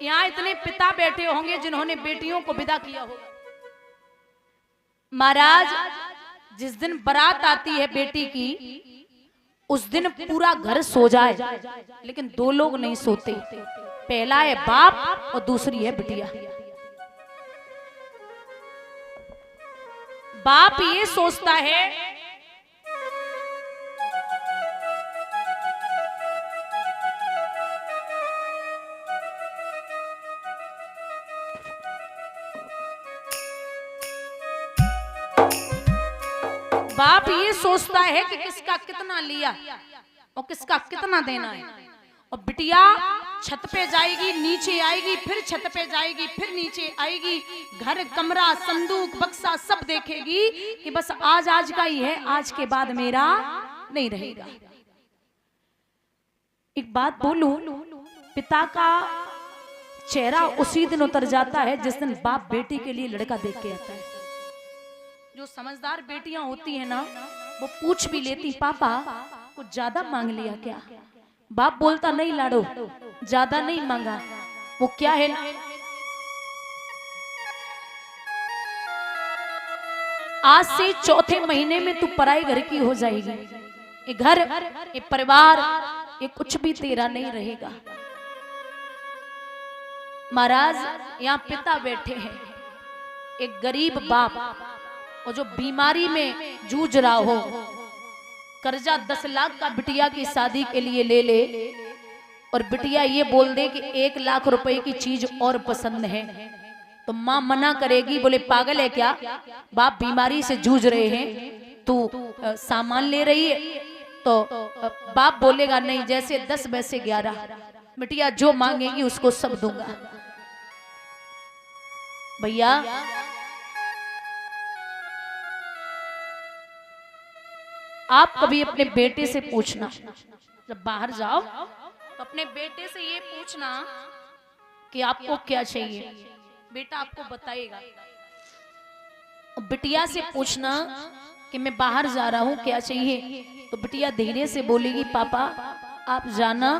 यहाँ इतने पिता बैठे होंगे जिन्होंने बेटियों को विदा किया होगा। महाराज, जिस दिन बारात आती है बेटी की, उस दिन पूरा घर सो जाए, लेकिन दो लोग नहीं सोते। पहला है बाप और दूसरी है बिटिया। बाप ये सोचता है कि किसका कितना लिया और किसका कितना देना है। और बिटिया छत पे जाएगी, नीचे आएगी, फिर छत पे जाएगी, फिर नीचे आएगी, घर कमरा संदूक बक्सा सब देखेगी कि बस आज आज का ही है, आज के बाद मेरा नहीं रहेगा। एक बात बोलूं, पिता का चेहरा उसी दिन उतर जाता है जिस दिन बाप बेटी के लिए लड़का देख के आता है। जो समझदार बेटियां होती है ना, वो पूछ भी लेती, पापा कुछ ज्यादा मांग लिया क्या? बाप बोलता, नहीं लाडो, ज्यादा नहीं मांगा। वो क्या है, आज से चौथे महीने में तू पराई घर की हो जाएगी। ये घर, ये परिवार, ये कुछ भी तेरा नहीं रहेगा। महाराज, यहाँ पिता बैठे हैं, एक गरीब बाप, और जो बीमारी में जूझ रहा हो, कर्जा 10 लाख का बिटिया की शादी के लिए ले ले, और बिटिया ये बोल दे कि 1 लाख रुपए की चीज और पसंद है, तो माँ मना करेगी, बोले पागल है क्या, बाप बीमारी से जूझ रहे हैं, तू सामान ले रही है। तो बाप बोलेगा, नहीं, जैसे 10 वैसे 11, बिटिया जो मांगेगी उसको सब दूंगा। भैया, आप कभी अपने बेटे से पूछना, जब बाहर जाओ तो अपने बेटे से ये पूछना कि आपको क्या चाहिए, बेटा आपको बताएगा। बिटिया से पूछना कि मैं बाहर जा रहा हूँ, क्या चाहिए, तो बिटिया धीरे से बोलेगी, पापा आप जाना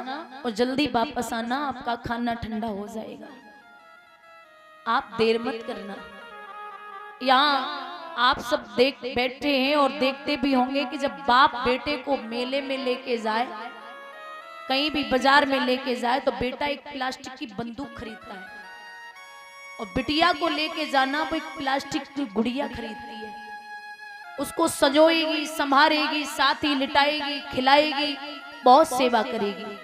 और जल्दी वापस आना, आपका खाना ठंडा हो जाएगा, आप देर मत करना। यहाँ आप सब देख बैठे हैं और देखते भी होंगे कि जब बाप बेटे को मेले में लेके जाए, कहीं भी बाजार में लेके जाए, तो बेटा एक प्लास्टिक की बंदूक खरीदता है, और बिटिया को लेके जाना वो एक प्लास्टिक की गुड़िया खरीदती है। उसको सजोएगी, संभालेगी, साथ ही लिटाएगी, खिलाएगी, बहुत सेवा करेगी।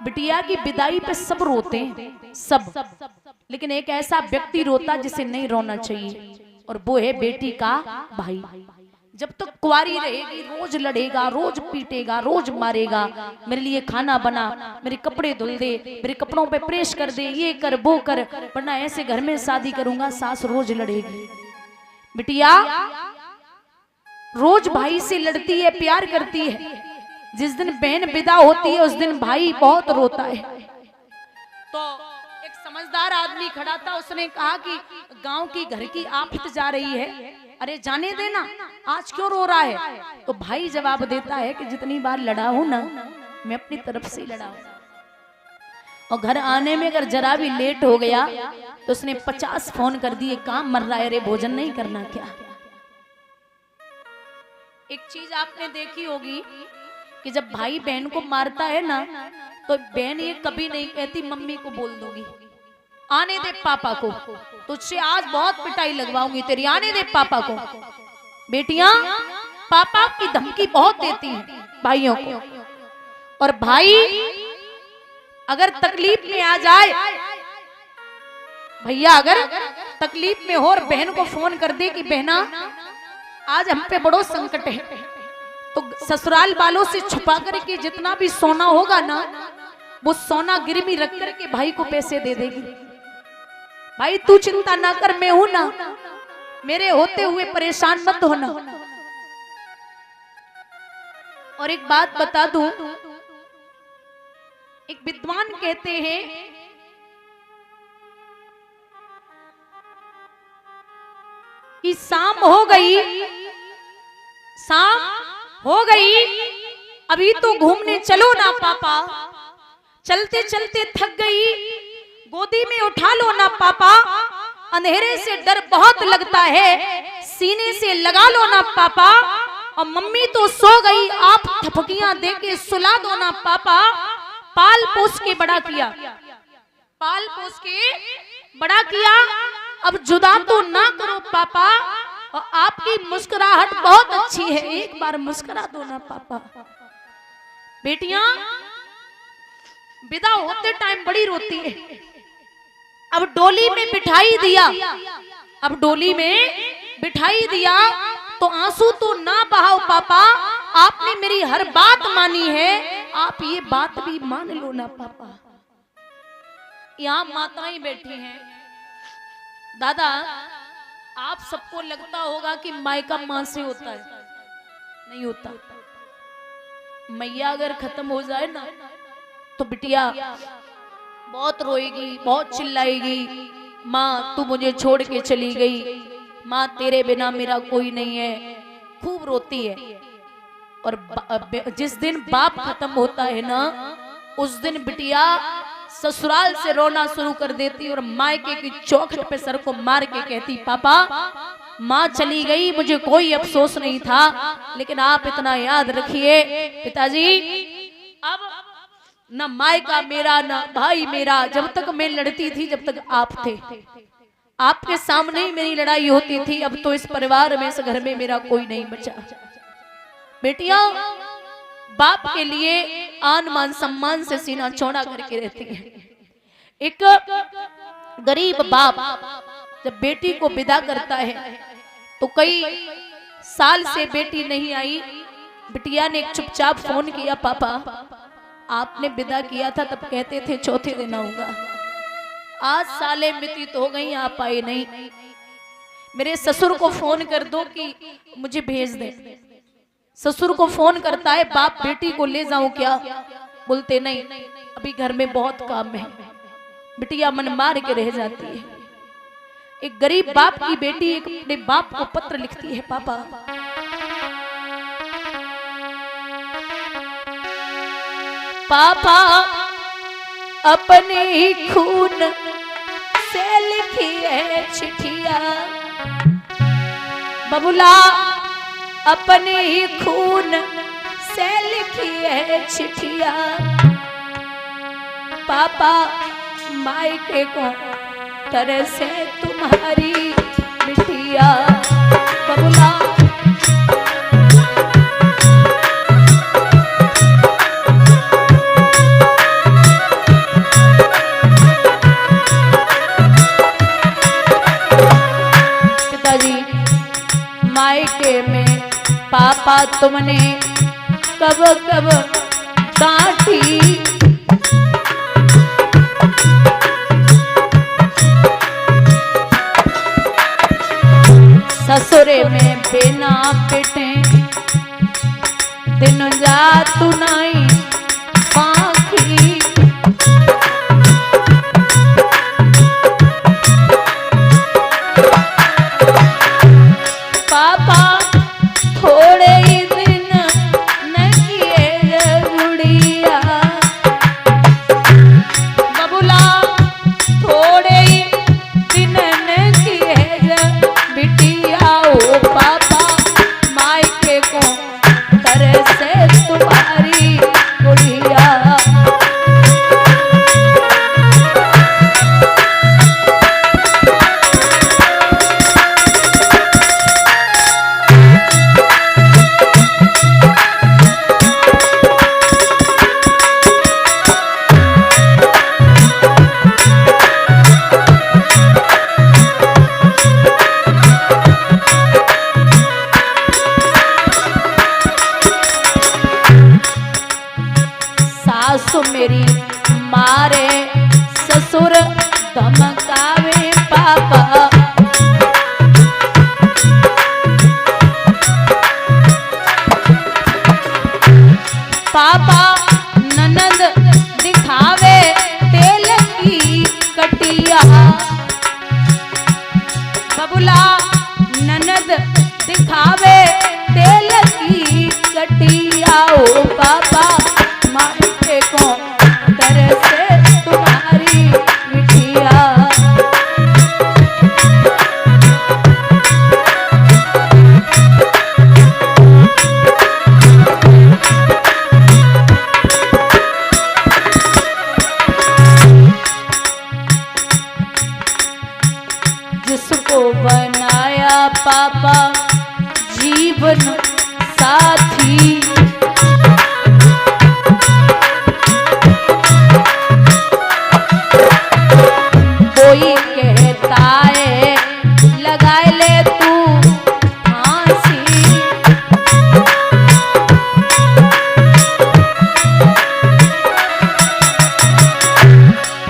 बिटिया की विदाई पे सब रोते हैं, सब, लेकिन एक ऐसा व्यक्ति रोता जिसे नहीं रोना चाहिए, और वो है बेटी का भाई। जब तक तो कुंवारी रहेगी, रोज लड़ेगा, रोज पीटेगा, रोज मारेगा, मेरे लिए खाना बना, मेरे कपड़े धुल दे, मेरे कपड़ों पे प्रेस कर दे, ये कर वो कर, वरना ऐसे घर में शादी करूंगा, सास रोज लड़ेगी। बिटिया रोज भाई से लड़ती है, प्यार करती है। जिस दिन बहन विदा होती है उस दिन भाई बहुत रोता है। तो एक समझदार आदमी खड़ा था, उसने कहा कि गांव की घर की आफत जा रही है, अरे जाने देना, आज क्यों रो रहा है? तो भाई जवाब देता है कि जितनी बार लड़ा हूं ना, मैं अपनी तरफ से लड़ा हूं, और घर आने में अगर जरा भी लेट हो गया तो उसने 50 फोन कर दिए, काम मर रहा है रे, भोजन नहीं करना क्या? एक चीज आपने देखी होगी कि जब भाई बहन को मारता है ना, तो बहन ये कभी नहीं कहती मम्मी को बोल दूंगी, आने दे पापा को, तुझसे आज बहुत पिटाई लगवाऊंगी तेरी, आने दे पापा को। बेटियां पापा की धमकी बहुत देती हैं भाइयों को, और भाई अगर तकलीफ में आ जाए, भैया अगर तकलीफ में हो और बहन को फोन कर दे कि बहना आज हम पे बड़ो संकट है, तो ससुराल वालों से छुपा करके जितना भी सोना होगा ना, वो सोना गिरवी रख करके भाई को पैसे दे देगी। भाई तू चिंता ना कर, मैं हूं ना, मेरे होते हुए परेशान मत होना। और एक बात बता दूं, एक विद्वान कहते हैं कि शाम हो गई, शाम हो गई, अभी तो घूमने चलो ना पापा, चलते चलते थक गई, गोदी में उठा लो ना पापा, अंधेरे से डर बहुत लगता है, सीने से लगा लो ना पापा, और मम्मी तो सो गई, आप थपकियां देके सुला दो ना पापा। पाल पोस के बड़ा किया, पाल पोस के बड़ा किया, अब जुदा तो ना करो पापा, और आपकी मुस्कुराहट बहुत अच्छी है, एक बार मुस्कुरा दो ना पापा। बेटियां विदा होते टाइम बड़ी रोती है। अब डोली में बिठाई दिया, अब डोली में बिठाई दिया तो आंसू तो ना बहाओ पापा, आपने मेरी हर बात मानी है, आप ये बात भी मान लो ना पापा। यहाँ माताएं बैठी हैं। दादा, आप सबको लगता होगा कि मायका मां से होता है, नहीं होता। मैया अगर खत्म हो जाए ना तो बिटिया बहुत रोएगी, बहुत चिल्लाएगी, माँ तू मुझे छोड़ के चली गई, माँ तेरे बिना मेरा कोई नहीं है, खूब रोती है। और जिस दिन बाप खत्म होता है ना, उस दिन बिटिया ससुराल से रोना शुरू कर देती और मायके की चौखट पे सर को मार के कहती, पापा माँ चली गई, मुझे कोई अफसोस नहीं था, लेकिन आप इतना याद रखिए पिताजी, अब न मायका मेरा न भाई मेरा, जब तक मैं लड़ती थी जब तक आप थे, आपके सामने ही मेरी लड़ाई होती थी, अब तो इस परिवार में, इस घर में मेरा कोई नहीं बचा। बेटियां बाप के लिए आन मान सम्मान से सीना चौड़ा करके रहती है। एक गरीब बाप जब बेटी को विदा करता है तो कई साल से बेटी नहीं आई, बिटिया ने एक चुपचाप फोन किया, पापा आपने विदा किया था तब कहते थे चौथे दिन आऊंगा, आज सालें व्यतीत हो गई, आप आए नहीं, मेरे ससुर को फोन कर दो कि मुझे भेज दे। ससुर को फोन करता है, बाप बेटी को ले जाऊं क्या? बोलते नहीं, अभी घर में बहुत काम है। बिटिया मन मार के रह जाती है। एक गरीब बाप की बेटी एक अपने बाप को पत्र लिखती है, पापा पापा अपने ही खून से लिखी है चिट्ठिया, बबुला अपने ही खून से लिखी है चिट्ठिया, पापा मायके को तरह से तुम्हारी बिटिया, बबुला पापा तुमने कब कब डांटी, ससुरे में बिना पिटे दिन जात नहीं पाखी, पापा थोड़े ही दिन न किए गुड़िया, बबुला थोड़े ही दिन न किए बिटिया, ओ पापा मायके को तरह से तुम्हारी गुड़िया। सासु मेरी मारे ससुर धमकावे पापा, पापा ननद दिखावे तेल की कटिया, बबुला ननद दिखावे तेल की कटिया, ओ पापा मायके को तरसे तुम्हारी बिटिया। जिसको बनाया पापा जीवन साथी, कोई कहता है लगा ले तू फांसी।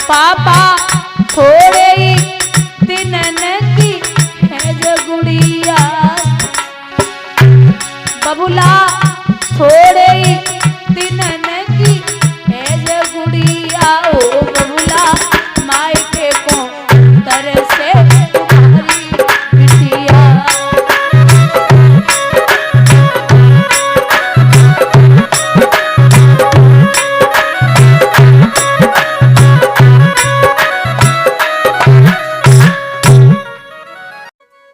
पापा थोड़े ही दिनन की है जो गुड़िया, बबुला थोड़े ही दिनन की है जो गुड़िया। ओ बबुला मायके को तरसे तुम्हारी बिटिया।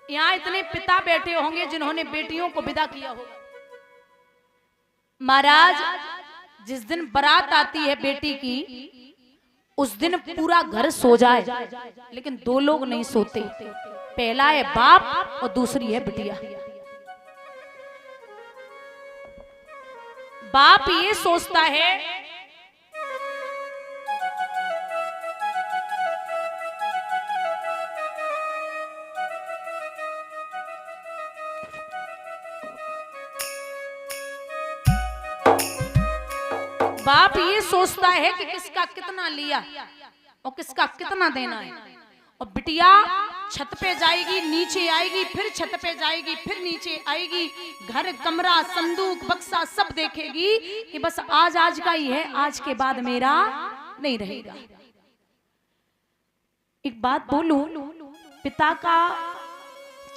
यहाँ इतने पिता बैठे होंगे जिन्होंने बेटियों को विदा किया होगा। महाराज जिस दिन बारात आती है बेटी की, उस दिन पूरा घर सो जाए, लेकिन दो लोग नहीं सोते। पहला है बाप और दूसरी है बिटिया। बाप ये सोचता है बाप ये सोचता है कि किसका कितना लिया और किसका कितना देना है। और बिटिया छत पे जाएगी, नीचे आएगी, फिर छत पे जाएगी, फिर नीचे आएगी, घर कमरा संदूक बक्सा सब देखेगी कि बस आज आज का ही है, आज के बाद मेरा नहीं रहेगा। एक बात बोलूं, पिता का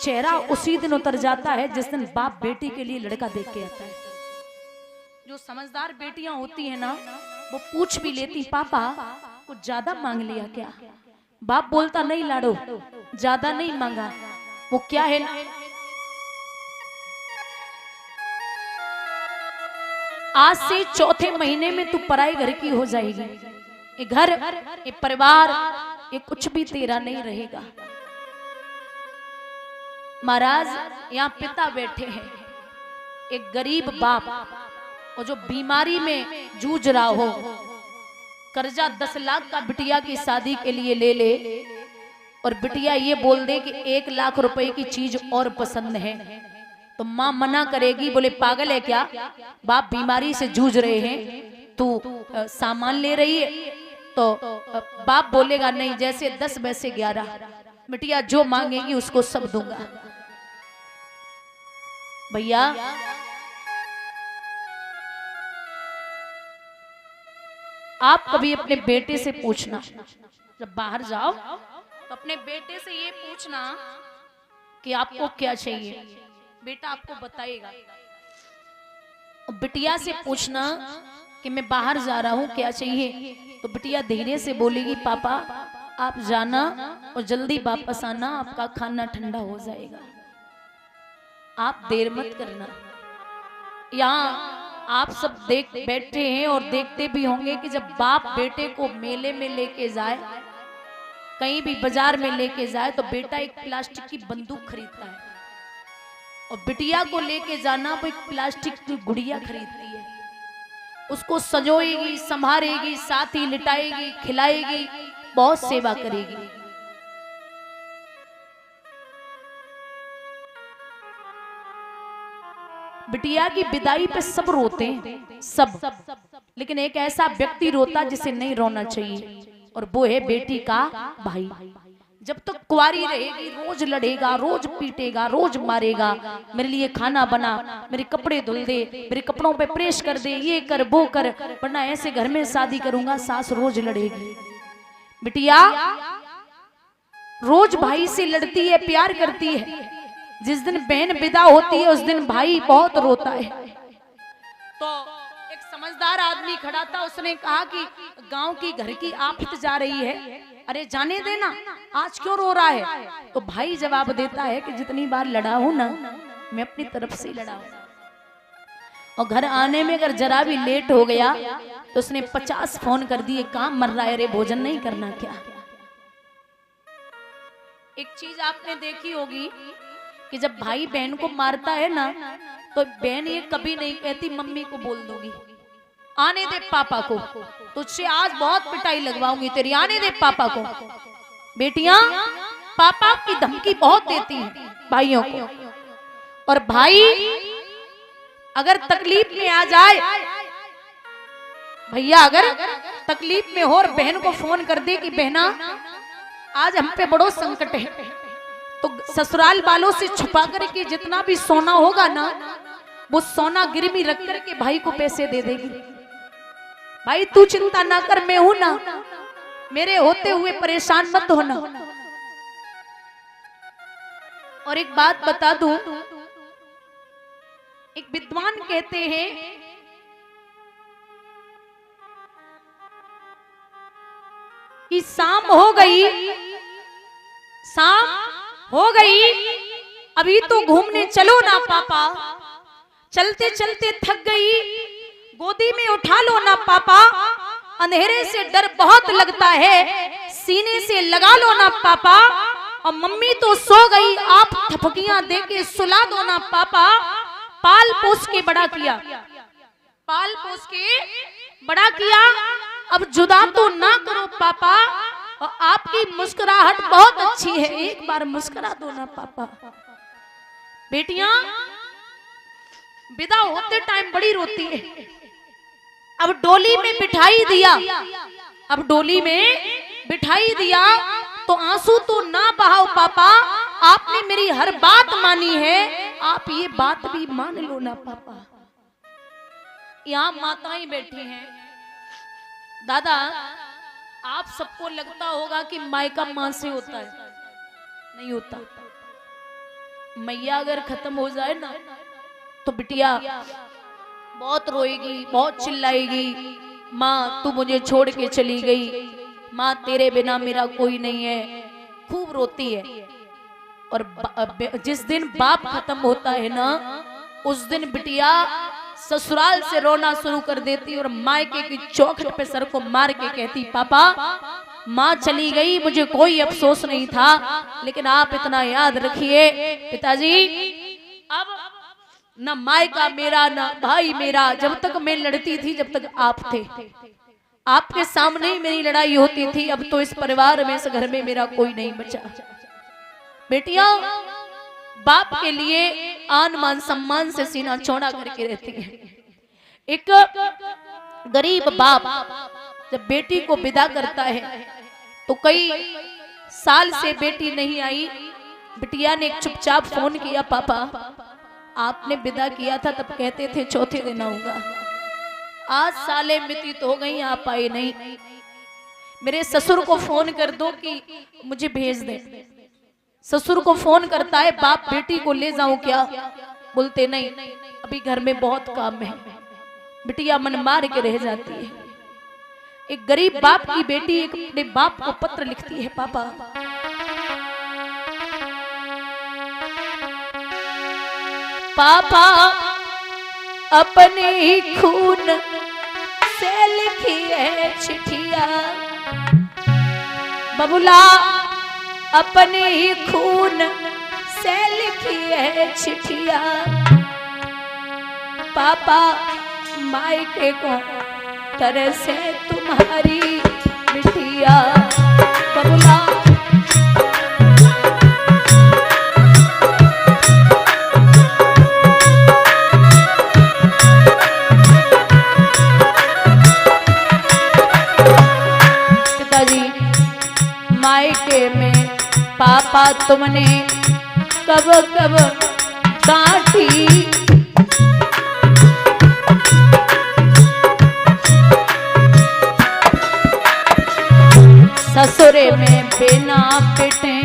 चेहरा उसी दिन उतर जाता है जिस दिन बाप बेटी के लिए लड़का देख के आता है। जो समझदार बेटियां होती है ना, वो पूछ भी लेती पापा कुछ ज्यादा मांग लिया क्या। बाप बोलता नहीं लाडो, ज्यादा नहीं मांगा। वो क्या है, आज से चौथे महीने में तू पराई घर की हो जाएगी। ये घर, ये परिवार, ये कुछ भी तेरा नहीं रहेगा। महाराज यहाँ पिता बैठे हैं, एक गरीब बाप, और जो बीमारी में जूझ रहा हो, कर्जा 10 लाख का बिटिया की शादी के लिए ले ले, और बिटिया ये बोल दे कि 1 लाख रुपए की चीज और पसंद है, तो माँ मना करेगी, बोले पागल है क्या, बाप बीमारी से जूझ रहे हैं, तू सामान ले रही है। तो बाप बोलेगा नहीं, जैसे 10 वैसे 11, बिटिया जो मांगेगी उसको सब दूंगा। भैया आप कभी अपने बेटे से पूछना, जब बाहर जाओ तो अपने बेटे से ये पूछना कि आपको क्या चाहिए, बेटा आपको बताएगा। बिटिया से पूछना कि मैं बाहर जा रहा हूँ क्या चाहिए, तो बिटिया धीरे से बोलेगी पापा आप जाना और जल्दी वापस आना, आपका खाना ठंडा हो जाएगा, आप देर मत करना। यहाँ आप सब देख बैठे हैं और देखते भी होंगे कि जब बाप बेटे को मेले में लेके जाए, कहीं भी बाजार में लेके जाए, तो बेटा एक प्लास्टिक की बंदूक खरीदता है, और बिटिया को लेके जाना वो एक प्लास्टिक की गुड़िया खरीदती है। उसको सजोएगी, संभालेगी, साथ ही लिटाएगी, खिलाएगी, बहुत सेवा करेगी। बिटिया की विदाई पे सब रोते हैं, सब, लेकिन एक ऐसा व्यक्ति रोता जिसे नहीं रोना चाहिए, और वो है बेटी का भाई। जब तक तो कुंवारी रहेगी रोज लड़ेगा, रोज पीटेगा, रोज मारेगा, मेरे लिए खाना बना, मेरे कपड़े धुल दे, मेरे कपड़ों पे प्रेस कर दे, ये कर वो कर, वरना ऐसे घर में शादी करूंगा, सास रोज लड़ेगी। बिटिया रोज भाई से लड़ती है, प्यार करती है। जिस दिन बहन विदा होती है उस दिन भाई बहुत रोता है। तो एक समझदार आदमी खड़ा था, उसने कहा कि गांव की घर की आफत जा रही है, अरे जाने देना, आज क्यों रो रहा है? तो भाई जवाब देता है कि जितनी बार लड़ा हूं ना, मैं अपनी तरफ से लड़ा हूं, और घर आने में अगर जरा भी लेट हो गया तो उसने 50 फोन कर दिए, काम मर रहा है रे, भोजन नहीं करना क्या? एक चीज आपने देखी होगी कि जब भाई बहन को मारता है ना, तो बहन ये कभी नहीं कहती मम्मी को बोल दूंगी, आने दे पापा को, तुझसे आज बहुत पिटाई लगवाऊंगी तेरी, आने दे पापा को। बेटियां पापा की धमकी बहुत देती हैं भाइयों को, और भाई अगर तकलीफ में आ जाए, भैया अगर तकलीफ में हो और बहन को फोन कर दे कि बहना आज हम पे बड़ो संकट है, तो ससुराल वालों से छुपा करके जितना भी सोना होगा ना, वो सोना गिरवी रख करके भाई को पैसे दे देगी। भाई तू चिंता ना कर, मैं हूं ना, मेरे होते हुए परेशान मत होना। और एक बात बता दूं, एक विद्वान कहते हैं कि शाम हो गई, शाम हो गई, अभी तो घूमने चलो ना पापा, चलते चलते थक गई, गोदी में उठा लो ना पापा, अंधेरे से डर बहुत लगता है, सीने से लगा लो ना पापा, और मम्मी तो सो गई, आप थपकियां देके सुला दो ना पापा, पाल पोस के बड़ा किया, पाल पोस के बड़ा किया, अब जुदा तो ना करो पापा, और आपकी मुस्कुराहट बहुत अच्छी है, एक बार मुस्कुरा दो ना पापा। बेटियां विदा होते टाइम बड़ी रोती है, अब डोली में बिठाई दिया, अब डोली में बिठाई दिया, तो आंसू तो ना बहाओ पापा, आपने मेरी हर बात मानी है, आप ये बात भी मान लो ना पापा। यहाँ माताएं बैठी हैं, दादा आप सबको लगता होगा कि मायका मां से होता है, नहीं होता। मैया अगर खत्म हो जाए ना, तो बिटिया बहुत रोएगी, बहुत चिल्लाएगी, माँ तू मुझे छोड़ के चली गई, माँ तेरे बिना मेरा कोई नहीं है, खूब रोती है। और जिस दिन बाप खत्म होता है ना, उस दिन बिटिया ससुराल से रोना शुरू कर देती और मायके की चौखट पे सर को मार के कहती, पापा माँ चली गई, मुझे कोई अफसोस नहीं था, लेकिन आप इतना याद रखिए पिताजी, अब न मायका मेरा न भाई मेरा, जब तक मैं लड़ती थी जब तक आप थे, आपके सामने ही मेरी लड़ाई होती थी, अब तो इस परिवार में, इस घर में मेरा कोई नहीं बचा। बेटियां बाप के लिए आन मान सम्मान से सीना चौड़ा करके रहती है। एक गरीब बाप जब बेटी को विदा करता है, तो कई साल से बेटी नहीं आई, बिटिया ने एक चुपचाप फोन किया, पापा आपने विदा किया था तब कहते थे चौथे दिन आऊंगा, आज साले व्यतीत हो गई, आप आए नहीं, मेरे ससुर को फोन कर दो कि मुझे भेज दे। ससुर को फोन करता है, बाप बेटी को ले जाऊं क्या? बोलते नहीं, अभी घर में बहुत काम है। बिटिया मन मार के रह जाती है। एक गरीब बाप की बेटी एक अपने बाप को पत्र लिखती है, पापा पापा अपने ही खून से लिखी है चिट्ठिया, बबुला अपने ही खून से लिखी है चिट्ठिया, पापा मायके को तरह से तुम्हारी बिटिया, बबुला मायके में पापा तुमने कब कब डांटी, ससुरे में बिना पिटे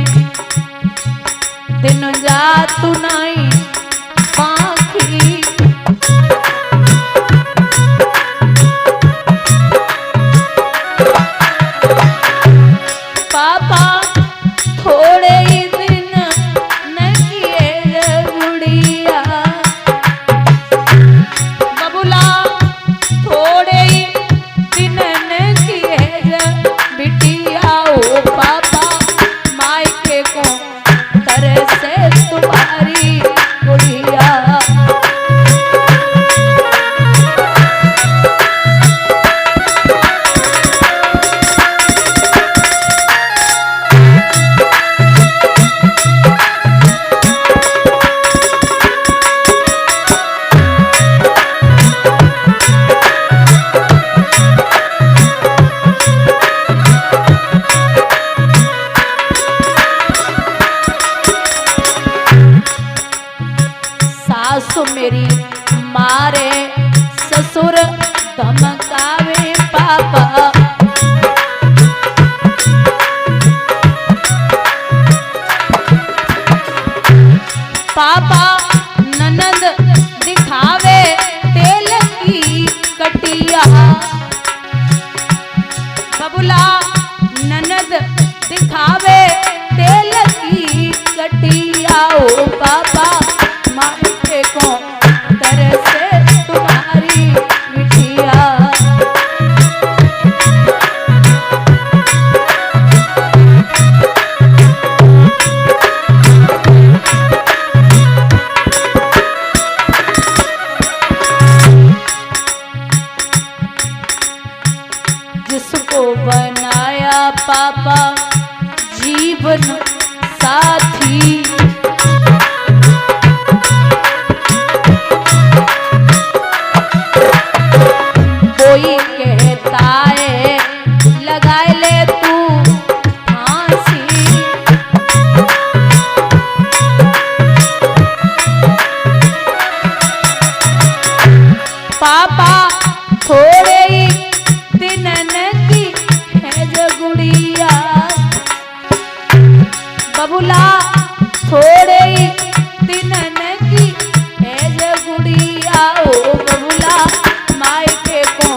दिन जात नहीं पाखी, धमकावे पापा। पापा ननद दिखावे तेल की कटिया। बबुला ननद दिखावे तेल की कटिया। ओ पापा मायके को तरसे तुम्हारी मिठिया। जिसको बनाया पापा जीवन साथी। कोई कहता है लगा ले तू फांसी। पापा थोड़े ही दिनन की है जो गुड़िया। बबुला थोड़े ही दिनन की है जो गुड़िया। ओ बबुला मायके को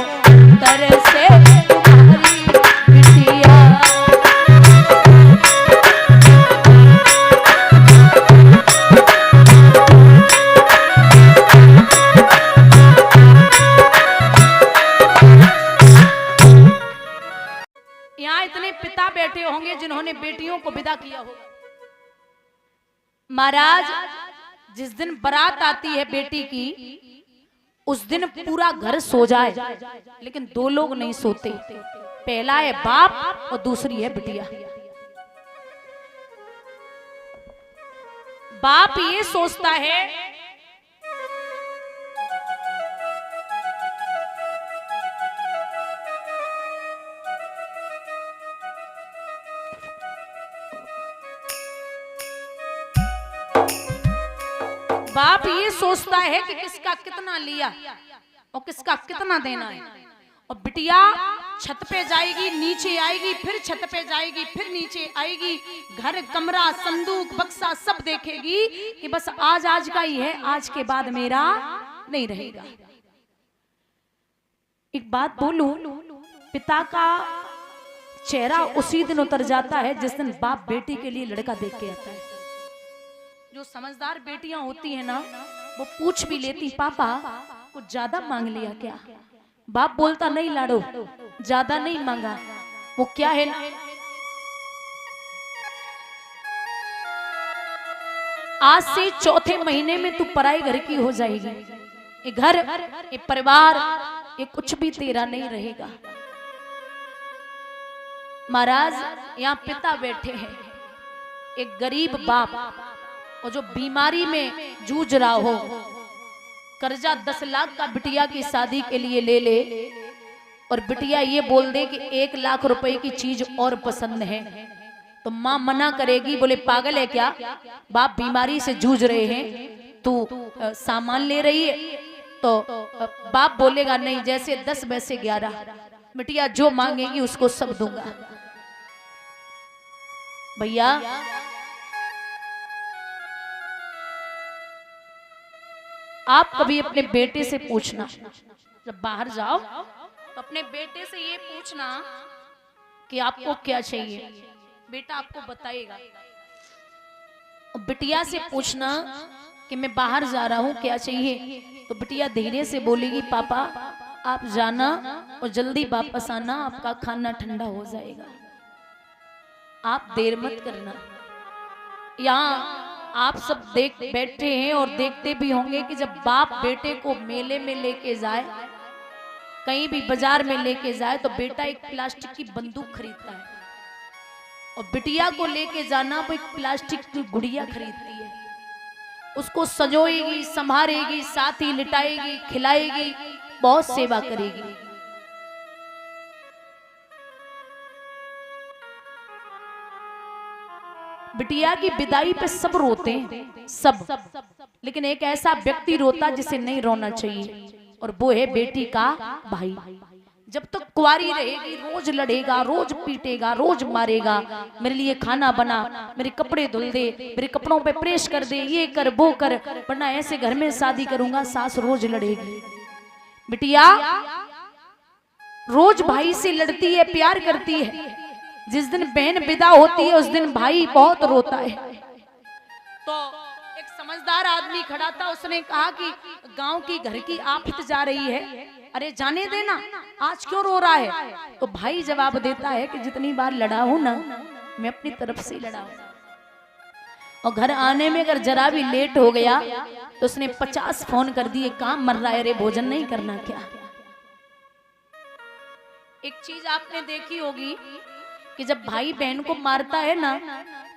तरसे तुम्हारी बिटिया। यहाँ इतने पिता बैठे होंगे जिन्होंने बेटियों को विदा किया होगा। महाराज जिस दिन बारात आती है बेटी की उस दिन पूरा घर सो जाए, लेकिन दो लोग नहीं सोते। पहला है बाप और दूसरी है बिटिया। बाप ये सोचता है बाप ये सोचता है कि किसका कितना लिया और किसका कितना देना है। और बिटिया छत पे जाएगी, नीचे आएगी, फिर छत पे जाएगी, फिर नीचे आएगी, घर कमरा संदूक बक्सा सब देखेगी कि बस आज आज का ही है, आज के बाद मेरा नहीं रहेगा। एक बात बोलूं, पिता का चेहरा उसी दिन उतर जाता है जिस दिन बाप बेटी के लिए लड़का देख के आता है। जो समझदार बेटियां होती है ना वो पूछ भी लेती, पापा कुछ ज्यादा मांग लिया क्या? बाप बोलता नहीं लाडो ज्यादा नहीं मांगा, वो क्या है ना, आज से चौथे महीने में तू पराई घर की हो जाएगी। ये घर, ये परिवार, ये कुछ भी तेरा नहीं रहेगा। महाराज यहाँ पिता बैठे हैं, एक गरीब बाप और जो बीमारी में जूझ रहा हो, कर्जा 10 लाख का बिटिया की शादी के लिए ले ले और बिटिया ये बोल दे कि 1 लाख रुपए की चीज और पसंद है, तो माँ मना करेगी, बोले पागल है क्या, बाप बीमारी से जूझ रहे हैं, तू सामान ले रही है। तो बाप बोलेगा नहीं, जैसे 10 वैसे 11, बिटिया जो मांगेगी उसको सब दूंगा। भैया आप कभी अपने बेटे से पूछना, जब बाहर जाओ तो अपने बेटे से ये पूछना कि आपको क्या चाहिए, बेटा आपको बताएगा। और बिटिया से पूछना कि मैं बाहर जा रहा हूँ क्या चाहिए, तो बिटिया धीरे से बोलेगी पापा आप जाना और जल्दी वापस आना, आपका खाना ठंडा हो जाएगा, आप देर मत करना। यहाँ आप सब देख बैठे हैं और देखते भी होंगे कि जब बाप बेटे को मेले में लेके जाए, कहीं भी बाजार में लेके जाए, तो बेटा एक प्लास्टिक की बंदूक खरीदता है और बिटिया को लेके जाना वो एक प्लास्टिक की गुड़िया खरीदती है। उसको सजोएगी, संभालेगी, साथ ही लिटाएगी, खिलाएगी, बहुत सेवा करेगी। बिटिया की विदाई पे सब रोते हैं, सब, लेकिन एक ऐसा व्यक्ति रोता जिसे नहीं रोना चाहिए, और वो है बेटी का भाई। जब तक कुंवारी रहेगी रोज लड़ेगा, रोज पीटेगा, रोज मारेगा, मेरे लिए खाना बना, मेरे कपड़े धुल दे, मेरे कपड़ों पे प्रेस कर दे, ये कर वो कर, वरना ऐसे घर में शादी करूंगा। सास रोज लड़ेगी। बिटिया रोज भाई से लड़ती है, प्यार करती है। जिस दिन बहन विदा होती है उस दिन भाई बहुत रोता है। तो एक समझदार आदमी खड़ा था, उसने कहा कि गांव की घर की आफत जा रही है, अरे जाने देना, आज क्यों रो रहा है? तो भाई जवाब देता है कि जितनी बार लड़ा हूं ना, मैं अपनी तरफ से लड़ा हूं, और घर आने में अगर जरा भी लेट हो गया तो उसने 50 फोन कर दिए, काम मर रहा है रे, भोजन नहीं करना क्या? एक चीज आपने देखी होगी कि जब भाई बहन को मारता है ना,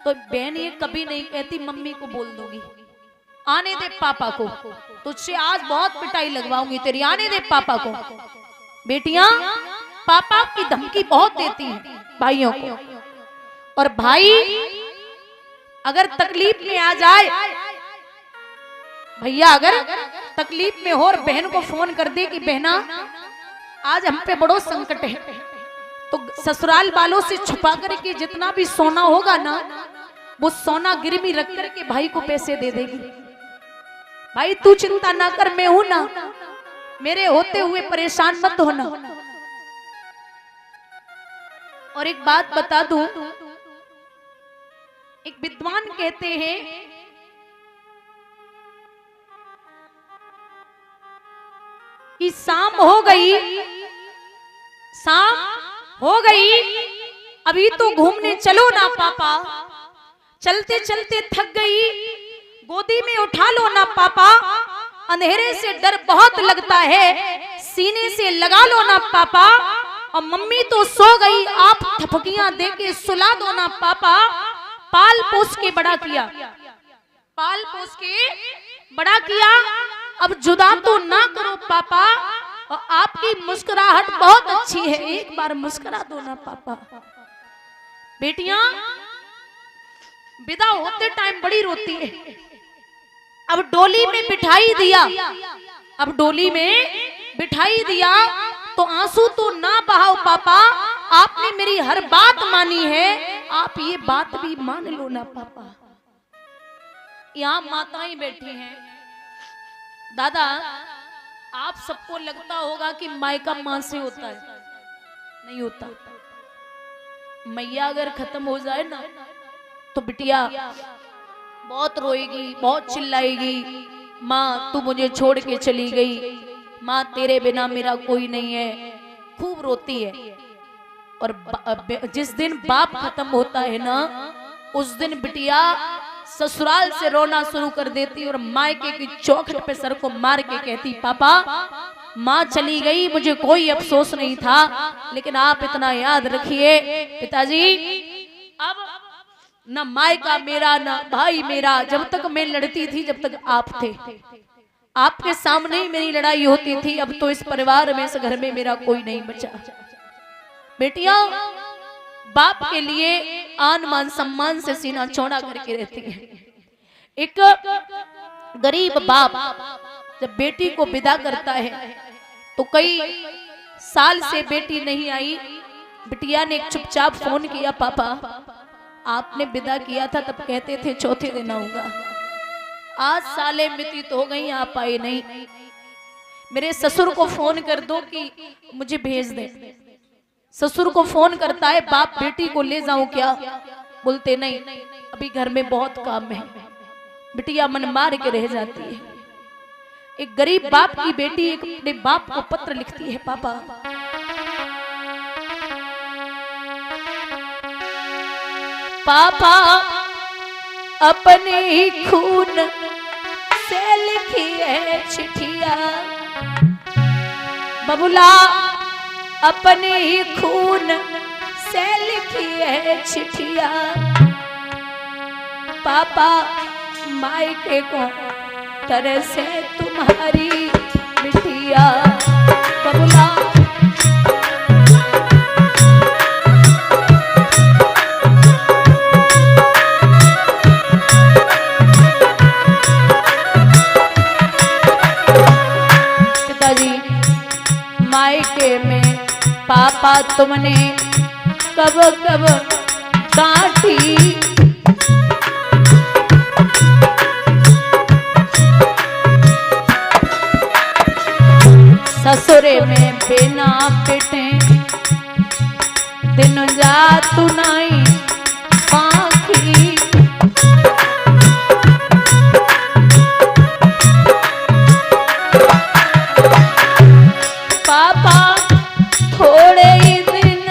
तो बहन ये कभी नहीं कहती मम्मी को बोल दूंगी, आने दे पापा को, तुझसे आज बहुत पिटाई लगवाऊंगी तेरी, आने दे पापा को। बेटियां पापा की धमकी बहुत देती हैं भाइयों को, और भाई अगर तकलीफ में आ जाए, भैया अगर तकलीफ में हो और बहन को फोन कर दे कि बहना आज हम पे बड़ो संकट है, तो ससुराल वालों से छुपा करके जितना भी सोना होगा ना, वो सोना गिरवी रख करके भाई को पैसे दे देगी। भाई तू चिंता ना कर, मैं हूं ना, मेरे होते हुए परेशान मत होना। और एक बात बता दूं, एक विद्वान कहते हैं कि शाम हो गई, शाम हो गई, अभी तो घूमने चलो ना पापा, चलते चलते थक गई, गोदी में उठा लो ना पापा, अंधेरे से डर बहुत लगता है, सीने से लगा लो ना पापा, और मम्मी तो सो गई, आप थपकियां देके सुला दो ना पापा, पाल पोस के बड़ा किया, पाल पोस के बड़ा किया, अब जुदा तो ना करो पापा, और आपकी मुस्कुराहट बहुत अच्छी है, एक बार मुस्कुरा दो ना पापा। बेटियां विदा होते टाइम बड़ी रोती है। अब डोली में बिठाई दिया, अब डोली में बिठाई दिया, तो आंसू तो ना बहाओ पापा, आपने मेरी हर बात मानी है, आप ये बात भी मान लो ना पापा। यहाँ माताएं बैठी हैं। दादा आप सबको लगता होगा कि मायका मां से होता है, नहीं होता। मैया अगर खत्म हो जाए ना, तो बिटिया बहुत रोएगी, बहुत चिल्लाएगी, माँ तू मुझे छोड़ के चली गई, माँ तेरे बिना मेरा कोई नहीं है, खूब रोती है। और जिस दिन बाप खत्म होता है ना, उस दिन बिटिया ससुराल से रोना शुरू कर देती और मायके की चौखट पे सर को मार के कहती, पापा माँ चली गई, मुझे कोई अफसोस नहीं था, लेकिन आप इतना याद रखिए पिताजी, अब न मायका मेरा न भाई मेरा, जब तक मैं लड़ती थी जब तक आप थे, आपके सामने ही मेरी लड़ाई होती थी, अब तो इस परिवार में, इस घर में मेरा कोई नहीं बचा। बेटियां बाप के लिए आन मान सम्मान से सीना चौड़ा करके रहती है। एक गरीब बाप जब बेटी को विदा करता है, तो कई साल से बेटी नहीं आई, बिटिया ने एक चुपचाप फोन किया, पापा आपने विदा किया था तब कहते थे चौथे दिन आऊंगा, आज साले व्यतीत हो गई, आप आए नहीं, मेरे ससुर को फोन कर दो कि मुझे भेज दे। ससुर को फोन करता है, बाप बेटी को ले जाऊं क्या? बोलते नहीं, अभी घर में बहुत काम है। बिटिया मन मार के रह जाती है। एक गरीब बाप की बेटी एक अपने बाप को पत्र लिखती है, पापा पापा अपने ही खून से लिखी है चिट्ठिया, बबुला अपने ही खून से लिखी है चिट्ठिया, पापा मायके को तरह से तुम्हारी बिटिया, बबुला पिताजी मायके में पापा तुमने कब कब डांटी, ससुरे में बिना पिटे दिन रात नहीं पाखी। पापा थोड़े ही दिन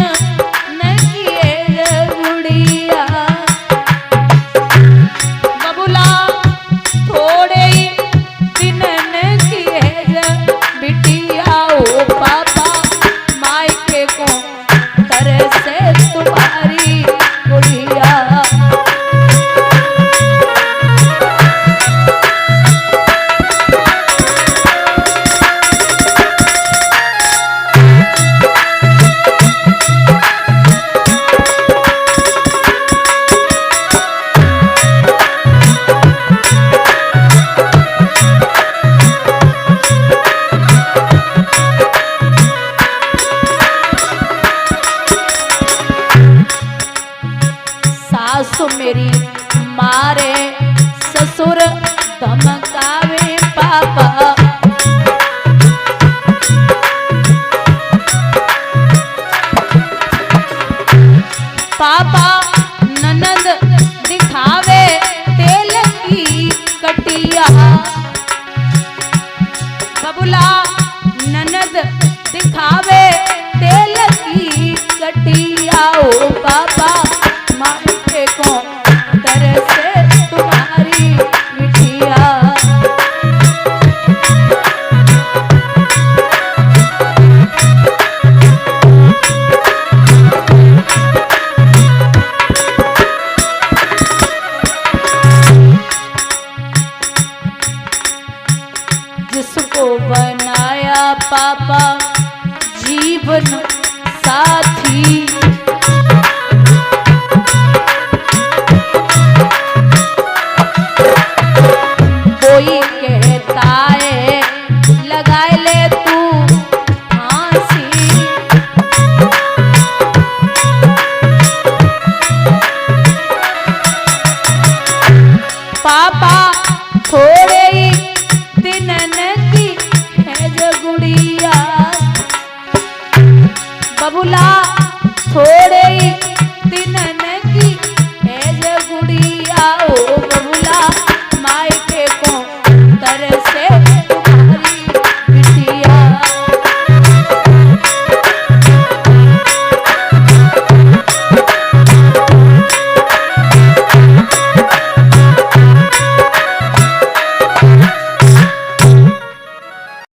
न किए गुड़िया, बबुला थोड़े ही दिन न किए बिटिया। ओ पापा मायके को तरसे तुम्हारी गुड़िया। सासु मेरी मारे ससुर धमकावे पापा, पापा ननद दिखावे तेल की कटिया, बबुला ननद दिखावे तेल की कटिया। ओ पापा मायके को तरसे तुम्हारी बिटिया। जिसको बनाया पापा जीवन साथी, कोई कहता है लगा ले तू फांसी, पापा थोड़े ही दिन न की है जो गुड़िया, बबुला थोड़े